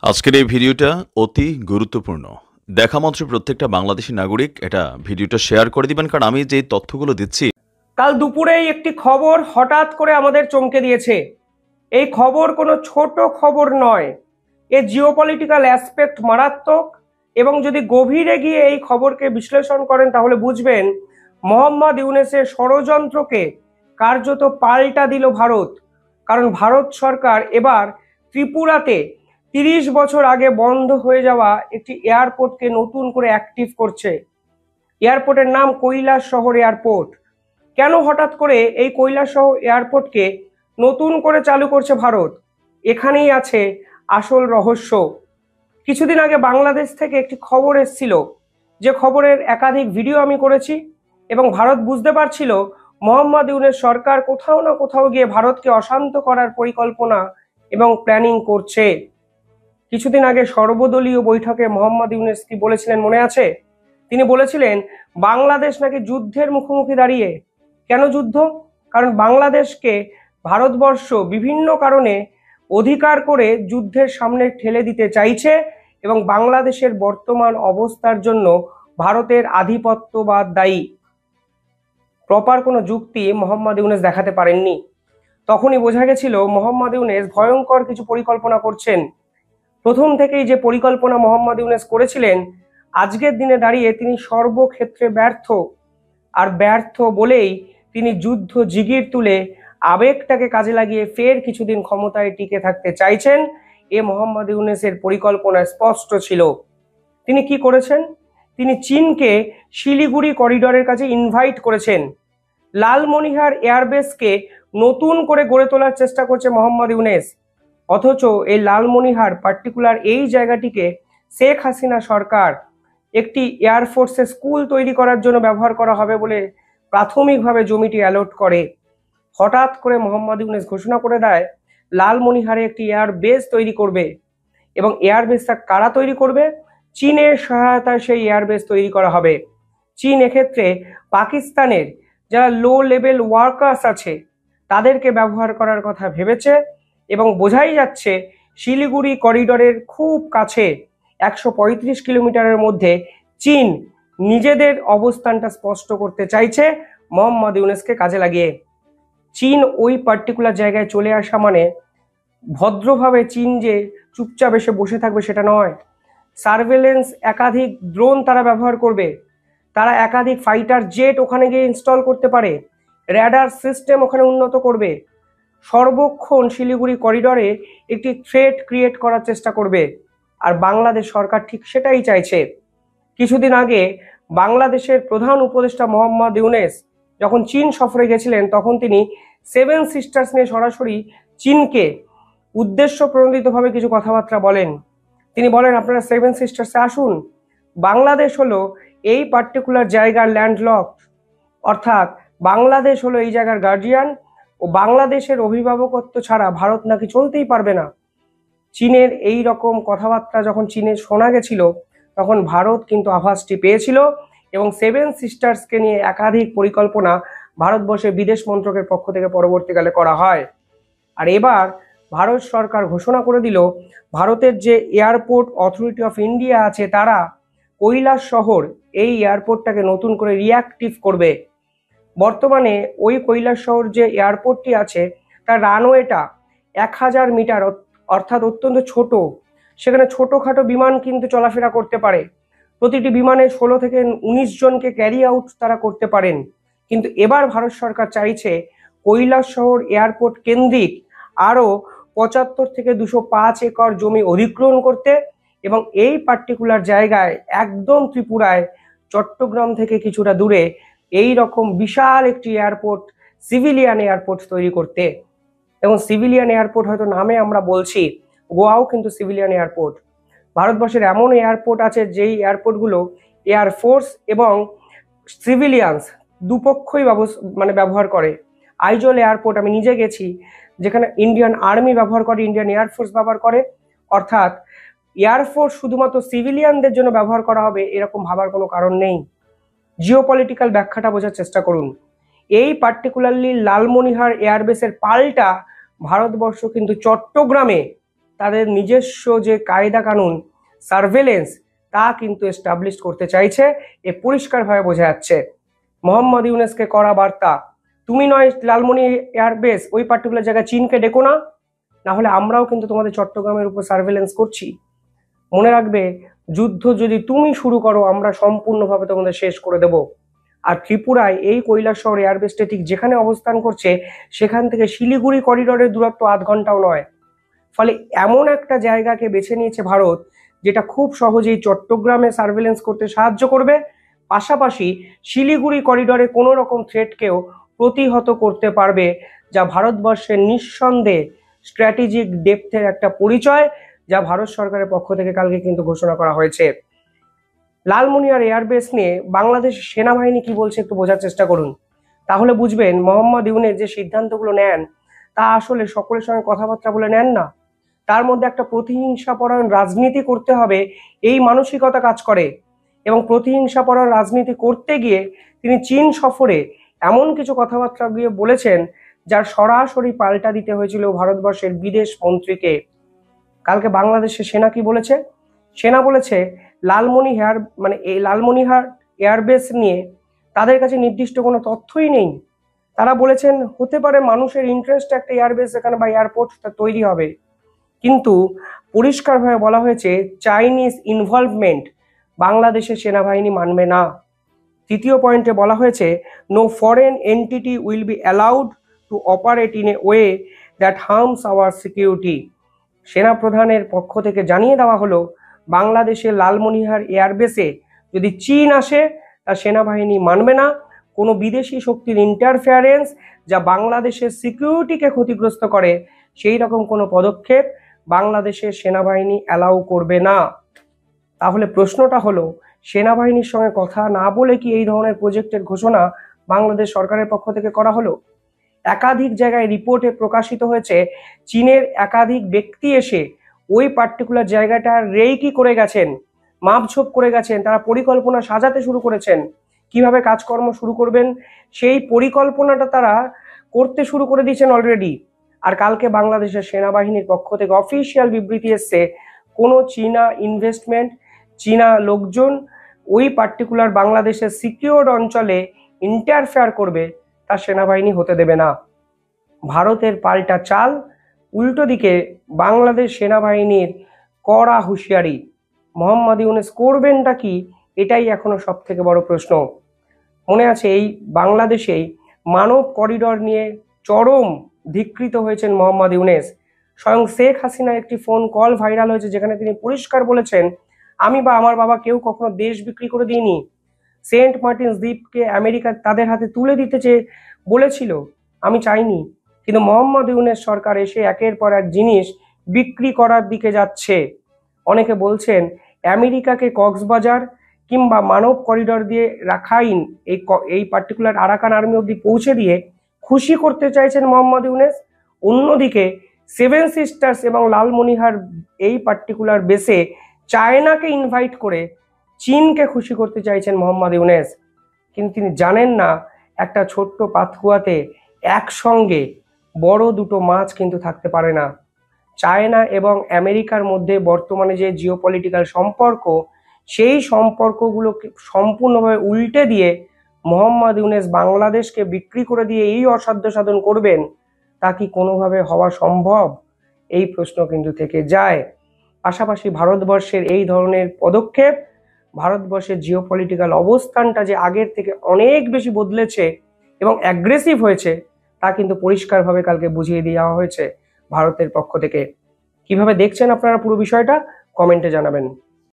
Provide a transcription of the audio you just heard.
আজকের এই ভিডিওটা অতি গুরুত্বপূর্ণ। দেখা মাত্র প্রত্যেকটা বাংলাদেশী নাগরিক এটা ভিডিওটা শেয়ার করে দিবেন, কারণ আমি যে তথ্যগুলো দিচ্ছি। কাল দুপুরেই একটি খবর হঠাৎ করে আমাদের চমকে দিয়েছে। এই খবর কোনো ছোট খবর নয়, এর জিওপলিটিক্যাল অ্যাসপেক্ট মারাত্মক। এবং যদি গভীরে গিয়ে এই খবরকে বিশ্লেষণ করেন তাহলে বুঝবেন মোহাম্মদ ইউনূসের ষড়যন্ত্রকে কার্যত পাল্টা দিল ভারত। কারণ ভারত সরকার এবার ত্রিপুরাতে 30 বছর আগে বন্ধ হয়ে যাওয়া একটি এয়ারপোর্টকে নতুন করে অ্যাক্টিভ করছে। এয়ারপোর্টের নাম কৈলাসহর এয়ারপোর্ট। কেন হঠাৎ করে এই কৈলাসহর এয়ারপোর্টকে নতুন করে চালু করছে ভারত? এখানেই আছে আসল রহস্য। কিছুদিন আগে বাংলাদেশ থেকে একটি খবর এসেছিল, যে খবরের একাধিক ভিডিও আমি করেছি, এবং ভারত বুঝতে পারছিল মোহাম্মদ ইউনূস সরকার কোথাও না কোথাও গিয়ে ভারতকে অশান্ত করার পরিকল্পনা এবং প্ল্যানিং করছে। কিছুদিন আগে সর্বদলীয় বৈঠকে মোহাম্মদ ইউনূস কি বলেছিলেন মনে আছে? তিনি বলেছিলেন বাংলাদেশ নাকি যুদ্ধের মুখোমুখি দাঁড়িয়ে। কেন যুদ্ধ? কারণ বাংলাদেশকে ভারতবর্ষ বিভিন্ন কারণে অধিকার করে যুদ্ধের সামনে ঠেলে দিতে চাইছে, এবং বাংলাদেশের বর্তমান অবস্থার জন্য ভারতের আধিপত্যবাদ দায়ী। প্রপার কোনো যুক্তি মোহাম্মদ ইউনূস দেখাতে পারেননি। তখনই বোঝা গেছিল মোহাম্মদ ইউনূস ভয়ঙ্কর কিছু পরিকল্পনা করছেন। প্রথম থেকেই যে পরিকল্পনা মোহাম্মদ ইউনূস করেছিলেন, আজকের দিনে দাঁড়িয়ে তিনি সর্বক্ষেত্রে ব্যর্থ। আর ব্যর্থ বলেই তিনি যুদ্ধ জিগির তুলে আবেগটাকে কাজে লাগিয়ে ফের কিছুদিন ক্ষমতায় টিকে থাকতে চাইছেন। এ মোহাম্মদ ইউনূসের পরিকল্পনা স্পষ্ট ছিল। তিনি কি করেছেন? তিনি চীনকে শিলিগুড়ি করিডোরের কাছে ইনভাইট করেছেন। লালমনিরহাট এয়ারবেসকে নতুন করে গড়ে তোলার চেষ্টা করছে মোহাম্মদ ইউনূস। অথচ এই লালমনিরহাট পার্টিকুলার এই জায়গাটিকে শেখ হাসিনা সরকার একটি এয়ারফোর্সের স্কুল তৈরি করার জন্য ব্যবহার করা হবে বলে প্রাথমিকভাবে জমিটি অ্যালট করে। হঠাৎ করে মোহাম্মদ ইউনূস ঘোষণা করে দেয় লালমনিরহাটে একটি এয়ার বেস তৈরি করবে, এবং এয়ারবেসটা কারা তৈরি করবে? চীনের সহায়তায় সেই এয়ারবেস তৈরি করা হবে। চীন এক্ষেত্রে পাকিস্তানের যারা লো লেভেল ওয়ার্কার্স আছে তাদেরকে ব্যবহার করার কথা ভেবেছে, এবং বোঝাই যাচ্ছে শিলিগুড়ি করিডোরের খুব কাছে 135 কিলোমিটারের মধ্যে চীন নিজেদের অবস্থানটা স্পষ্ট করতে চাইছে মোহাম্মদ ইউনূসকে কাজে লাগিয়ে। চীন ওই পার্টিকুলার জায়গায় চলে আসা মানে ভদ্রভাবে চীন যে চুপচাপ এসে বসে থাকবে সেটা নয়। সার্ভেলেন্স একাধিক ড্রোন তারা ব্যবহার করবে, তারা একাধিক ফাইটার জেট ওখানে গিয়ে ইনস্টল করতে পারে, র্যাডার সিস্টেম ওখানে উন্নত করবে, সর্বক্ষণ শিলিগুড়ি করিডোরে একটি থ্রেট ক্রিয়েট করার চেষ্টা করবে। আর বাংলাদেশ সরকার ঠিক সেটাই চাইছে। কিছুদিন আগে বাংলাদেশের প্রধান উপদেষ্টা মোহাম্মদ ইউনূস যখন চীন সফরে গেছিলেন, তখন তিনি 7 সিস্টার্স নিয়ে সরাসরি চীনকে উদ্দেশ্য প্রণোদিতভাবে কিছু কথাবার্তা বলেন। তিনি বলেন আপনারা 7 সিস্টার্সে আসুন, বাংলাদেশ হলো এই পার্টিকুলার জায়গার ল্যান্ডলক, অর্থাৎ বাংলাদেশ হলো এই জায়গার গার্জিয়ান, ও বাংলাদেশের অভিভাবকত্ব ছাড়া ভারত নাকি চলতেই পারবে না। চীনের এই রকম কথাবার্তা যখন চীনে শোনা গেছিল, তখন ভারত কিন্তু আভাসটি পেয়েছিল, এবং 7 সিস্টার্সকে নিয়ে একাধিক পরিকল্পনা ভারতবর্ষের বিদেশ মন্ত্রকের পক্ষ থেকে পরবর্তীকালে করা হয়। আর এবার ভারত সরকার ঘোষণা করে দিল ভারতের যে এয়ারপোর্ট অথরিটি অফ ইন্ডিয়া আছে তারা কৈলাসহর এই এয়ারপোর্টটাকে নতুন করে রিঅ্যাক্টিভ করবে। বর্তমানে ওই কৈলাসহর যে এয়ারপোর্টটি আছে তার রানওয়েটা 1000 মিটার, অর্থাৎ অত্যন্ত ছোট। সেখানে ছোটোখাটো বিমান কিন্তু চলাফেরা করতে পারে। প্রতিটি বিমানে 16 থেকে 19 জনকে ক্যারি আউট তারা করতে পারেন। কিন্তু এবার ভারত সরকার চাইছে কৈলাসহর এয়ারপোর্ট কেন্দ্রিক আরও 75 থেকে 205 একর জমি অধিগ্রহণ করতে, এবং এই পার্টিকুলার জায়গায় একদম ত্রিপুরায় চট্টগ্রাম থেকে কিছুটা দূরে এই রকম বিশাল একটি এয়ারপোর্ট, সিভিলিয়ান এয়ারপোর্ট তৈরি করতে। এবং সিভিলিয়ান এয়ারপোর্ট হয়তো নামে আমরা বলছি, গোয়াও কিন্তু সিভিলিয়ান এয়ারপোর্ট। ভারতবর্ষের এমন এয়ারপোর্ট আছে যেই এয়ারপোর্টগুলো এয়ারফোর্স এবং সিভিলিয়ানস দুপক্ষই ব্যবহার করে। আইজল এয়ারপোর্ট আমি নিজে গেছি, যেখানে ইন্ডিয়ান আর্মি ব্যবহার করে, ইন্ডিয়ান এয়ারফোর্স ব্যবহার করে, অর্থাৎ এয়ারফোর্স শুধুমাত্র সিভিলিয়ানদের জন্য ব্যবহার করা হবে এরকম ভাবার কোনো কারণ নেই। জিওপলিটিক্যাল ব্যাখ্যাটা বোঝার চেষ্টা করুন। এই পার্টিকুলারলি লালমনিরহাট এয়ারবেসের পাল্টা ভারতবর্ষ কিন্তু চট্টগ্রামে তাদের নিজস্ব যে কায়দা কানুন সার্ভেলেন্স তা কিন্তু এস্টাবলিশ করতে চাইছে। এ পরিষ্কারভাবে বোঝা যাচ্ছে। মোহাম্মদ ইউনূসকে করা বার্তা, তুমি নয় লালমনি এয়ারবেস ওই পার্টিকুলার জায়গায় চীনকে ডেকো না, না হলে আমরাও কিন্তু তোমাদের চট্টগ্রামের উপর সার্ভেলেন্স করছি। মনে রাখবে, যুদ্ধ যদি তুমি শুরু করো আমরা সম্পূর্ণভাবে তোমাদের শেষ করে দেব। আর ত্রিপুরায় এই কৈলাসহর এয়ারবেসটা ঠিক যেখানে অবস্থান করছে সেখান থেকে শিলিগুড়ি করিডোরের দূরত্ব আধ ঘন্টাও নয়। ফলে এমন একটা জায়গাকে বেছে নিয়েছে ভারত যেটা খুব সহজেই চট্টগ্রামে সার্ভেলেন্স করতে সাহায্য করবে, পাশাপাশি শিলিগুড়ি করিডোরে কোনো রকম থ্রেটকেও প্রতিহত করতে পারবে, যা ভারতবর্ষের নিঃসন্দেহে স্ট্র্যাটেজিক ডেপথের একটা পরিচয়, যা ভারত সরকারের পক্ষ থেকে কালকে কিন্তু ঘোষণা করা হয়েছে। লালমনিরহাট এয়ারবেস নিয়ে বাংলাদেশ সেনাবাহিনী কি বলছে একটু বোঝার চেষ্টা করুন, তাহলে বুঝবেন মোহাম্মদ ইউনূস যে সিদ্ধান্তগুলো নেন তা আসলে সকলের সঙ্গে কথাবার্তা বলে নেন না। তার মধ্যে একটা প্রতিহিংসাপরায়ণ রাজনীতি করতে হবে এই মানসিকতা কাজ করে, এবং প্রতিহিংসাপরায়ণ রাজনীতি করতে গিয়ে তিনি চীন সফরে এমন কিছু কথাবার্তা গিয়ে বলেছেন যার সরাসরি পাল্টা দিতে হয়েছিল ভারতবর্ষের বিদেশ মন্ত্রীকে। কালকে বাংলাদেশের সেনা কি বলেছে? সেনা বলেছে লালমনিরহাট এয়ারবেস নিয়ে তাদের কাছে নির্দিষ্ট কোনো তথ্যই নেই। তারা বলেছেন হতে পারে মানুষের ইন্টারেস্ট একটা এয়ারবেস এখানে বা এয়ারপোর্ট তৈরি হবে, কিন্তু পরিষ্কারভাবে বলা হয়েছে চাইনিজ ইনভলভমেন্ট বাংলাদেশের সেনাবাহিনী মানবে না। তৃতীয় পয়েন্টে বলা হয়েছে no foreign entity will be allowed to operate in a way that harms our security. সেনাপ্রধানের পক্ষ থেকে জানিয়ে দেওয়া হলো বাংলাদেশের লালমনিরহাট এয়ারবেসে যদি চীন আসে তা সেনাবাহিনী মানবে না। কোনো বিদেশি শক্তির ইন্টারফেয়ারেন্স যা বাংলাদেশের সিকিউরিটিকে ক্ষতিগ্রস্ত করে সেই রকম কোনো পদক্ষেপ বাংলাদেশের সেনাবাহিনী অ্যালাউ করবে না। তাহলে প্রশ্নটা হলো, সেনাবাহিনীর সঙ্গে কথা না বলে কি এই ধরনের প্রজেক্টের ঘোষণা বাংলাদেশ সরকারের পক্ষ থেকে করা হলো? একাধিক জায়গায় রিপোর্টে প্রকাশিত হয়েছে চীনের একাধিক ব্যক্তি এসে ওই পার্টিকুলার জায়গাটা রেকি করে গেছেন, মাপঝোপ করে গেছেন, তারা পরিকল্পনা সাজাতে শুরু করেছেন কিভাবে কাজকর্ম শুরু করবেন, সেই পরিকল্পনাটা তারা করতে শুরু করে দিয়েছেন অলরেডি। আর কালকে বাংলাদেশের সেনাবাহিনীর পক্ষ থেকে অফিসিয়াল বিবৃতি এসছে কোনো চীনা ইনভেস্টমেন্ট, চীনা লোকজন ওই পার্টিকুলার বাংলাদেশের সিকিউরড অঞ্চলে ইন্টারফেয়ার করবে তা সেনাবাহিনী হতে দেবে না। ভারতের পাল্টা চাল, উল্টো দিকে বাংলাদেশ সেনাবাহিনীর কড়া হুঁশিয়ারি। মোহাম্মদ ইউনূস করবেনটা কি, এটাই এখনো সব থেকে বড় প্রশ্ন। মনে আছে এই বাংলাদেশেই মানব করিডর নিয়ে চরম ধিকৃত হয়েছেন মোহাম্মদ ইউনূস। স্বয়ং শেখ হাসিনার একটি ফোন কল ভাইরাল হয়েছে যেখানে তিনি পরিষ্কার বলেছেন আমি বা আমার বাবা কেউ কখনো দেশ বিক্রি করে দিইনি। সেন্ট মার্টিনস দ্বীপকে আমেরিকা তাদের হাতে তুলে দিতে চেয়ে বলেছিল, আমি চাইনি। কিন্তু মোহাম্মদ ইউনূস সরকার এসে একের পর এক জিনিস বিক্রি করার দিকে যাচ্ছে। অনেকে বলছেন আমেরিকাকে কক্সবাজার কিংবা মানব করিডর দিয়ে রাখাইন এই পার্টিকুলার আরাকান আর্মি অব্দি পৌঁছে দিয়ে খুশি করতে চাইছেন মোহাম্মদ ইউনূস। অন্যদিকে সেভেন সিস্টার্স এবং লালমনিরহাট এই পার্টিকুলার বেসে চায়নাকে ইনভাইট করে চীনকে খুশি করতে চাইছেন মোহাম্মদ ইউনূস। কিন্তু তিনি জানেন না একটা ছোট্ট পাতকুয়াতে একসঙ্গে বড় দুটো মাছ কিন্তু থাকতে পারে না। চায়না এবং আমেরিকার মধ্যে বর্তমানে যে জিওপলিটিক্যাল সম্পর্ক, সেই সম্পর্কগুলোকে সম্পূর্ণভাবে উল্টে দিয়ে মোহাম্মদ ইউনূস বাংলাদেশকে বিক্রি করে দিয়ে এই অসাধ্য সাধন করবেন, তা কি কোনোভাবে হওয়া সম্ভব? এই প্রশ্ন কিন্তু থেকে যায়। পাশাপাশি ভারতবর্ষের এই ধরনের পদক্ষেপ ভারতবর্ষের জিওপলিটিক্যাল অবস্থানটা যে আগের থেকে অনেক বেশি বদলেছে এবং অ্যাগ্রেসিভ হয়েছে তা কিন্তু পরিষ্কারভাবে কালকে বুঝিয়ে দেওয়া হয়েছে ভারতের পক্ষ থেকে। কিভাবে দেখছেন আপনারা পুরো বিষয়টা কমেন্টে জানাবেন।